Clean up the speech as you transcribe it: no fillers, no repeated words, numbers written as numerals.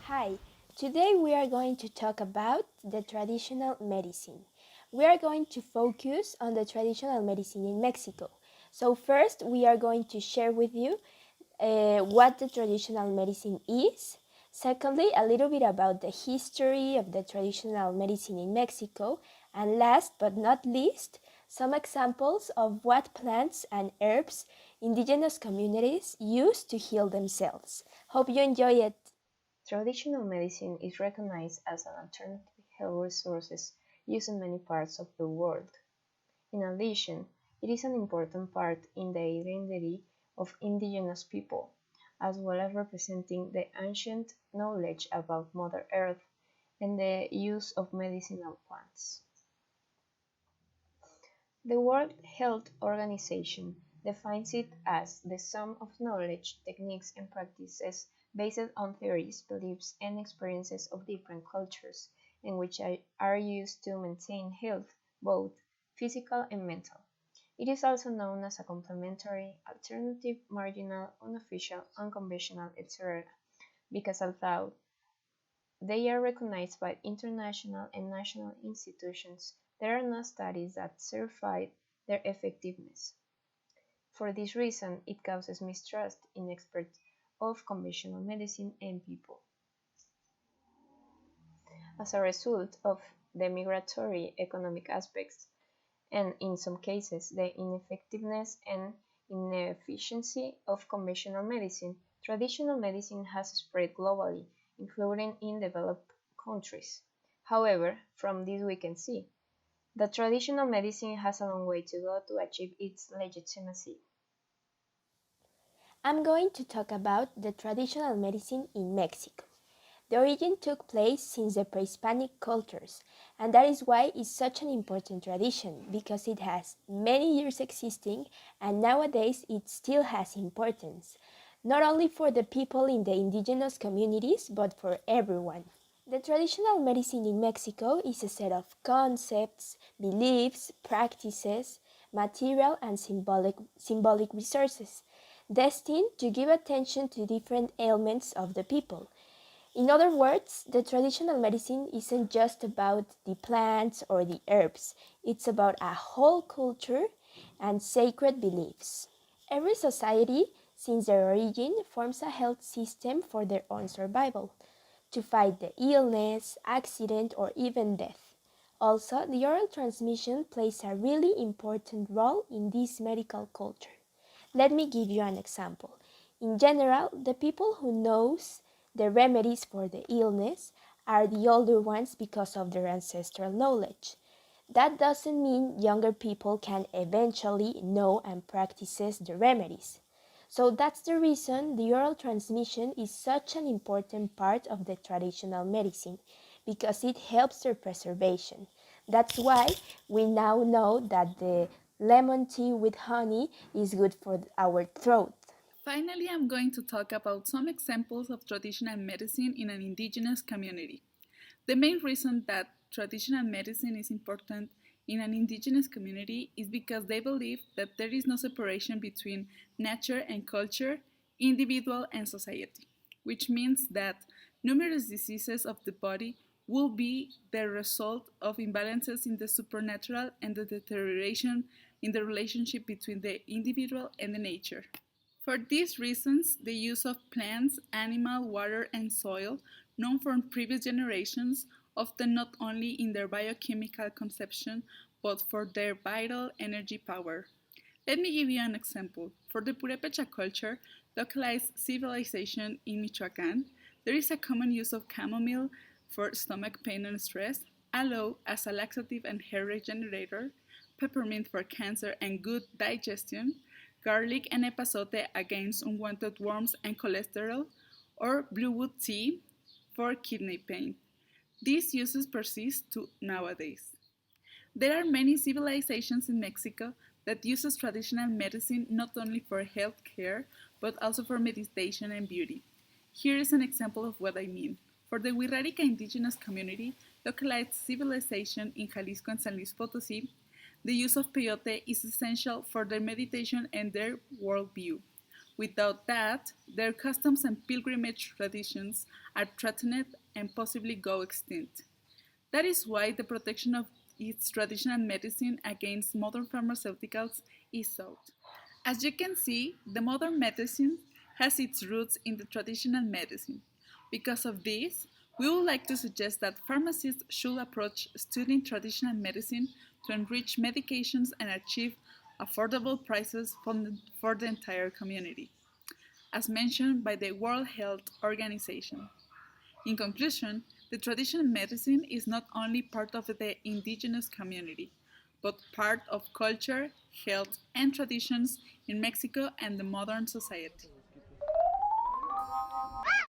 Hi, today we are going to talk about the traditional medicine. We are going to focus on the traditional medicine in Mexico. So, first, we are going to share with you what the traditional medicine is. Secondly, a little bit about the history of the traditional medicine in Mexico. And last but not least, some examples of what plants and herbs indigenous communities use to heal themselves. Hope you enjoy it. Traditional medicine is recognized as an alternative health resource used in many parts of the world. In addition, it is an important part in the identity of indigenous people, as well as representing the ancient knowledge about Mother Earth and the use of medicinal plants. The World Health Organization defines it as the sum of knowledge, techniques, and practices based on theories, beliefs, and experiences of different cultures, and which are used to maintain health, both physical and mental. It is also known as a complementary, alternative, marginal, unofficial, unconventional, etc., because although they are recognized by international and national institutions, there are no studies that certify their effectiveness. For this reason, it causes mistrust in experts of conventional medicine and people. As a result of the migratory economic aspects, and in some cases the ineffectiveness and inefficiency of conventional medicine, traditional medicine has spread globally, including in developed countries. However, from this we can see that traditional medicine has a long way to go to achieve its legitimacy. I'm going to talk about the traditional medicine in Mexico. The origin took place since the pre-Hispanic cultures, and that is why it's such an important tradition because it has many years existing and nowadays it still has importance, not only for the people in the indigenous communities but for everyone. The traditional medicine in Mexico is a set of concepts, beliefs, practices, material and symbolic resources destined to give attention to different ailments of the people. In other words, the traditional medicine isn't just about the plants or the herbs, it's about a whole culture and sacred beliefs. Every society, since their origin, forms a health system for their own survival, to fight the illness, accident, or even death. Also, the oral transmission plays a really important role in this medical culture. Let me give you an example. In general, the people who knows the remedies for the illness are the older ones because of their ancestral knowledge. That doesn't mean younger people can eventually know and practices the remedies. So that's the reason the oral transmission is such an important part of the traditional medicine because it helps their preservation. That's why we now know that the lemon tea with honey is good for our throat. Finally, I'm going to talk about some examples of traditional medicine in an indigenous community. The main reason that traditional medicine is important in an indigenous community is because they believe that there is no separation between nature and culture, individual and society, which means that numerous diseases of the body will be the result of imbalances in the supernatural and the deterioration in the relationship between the individual and the nature. For these reasons, the use of plants, animal, water, and soil, known from previous generations, often not only in their biochemical conception, but for their vital energy power. Let me give you an example. For the Purepecha culture, localized civilization in Michoacán, there is a common use of chamomile for stomach pain and stress, aloe as a laxative and hair regenerator, peppermint for cancer and good digestion, garlic and epazote against unwanted worms and cholesterol, or bluewood tea for kidney pain. These uses persist to nowadays. There are many civilizations in Mexico that uses traditional medicine not only for health care but also for meditation and beauty. Here is an example of what I mean. For the Wixárika indigenous community, localized civilization in Jalisco and San Luis Potosí, the use of peyote is essential for their meditation and their worldview. Without that, their customs and pilgrimage traditions are threatened and possibly go extinct. That is why the protection of its traditional medicine against modern pharmaceuticals is sought. As you can see, the modern medicine has its roots in the traditional medicine. Because of this, we would like to suggest that pharmacists should approach studying traditional medicine to enrich medications and achieve affordable prices for the entire community, as mentioned by the World Health Organization. In conclusion, the traditional medicine is not only part of the indigenous community, but part of culture, health, and traditions in Mexico and the modern society.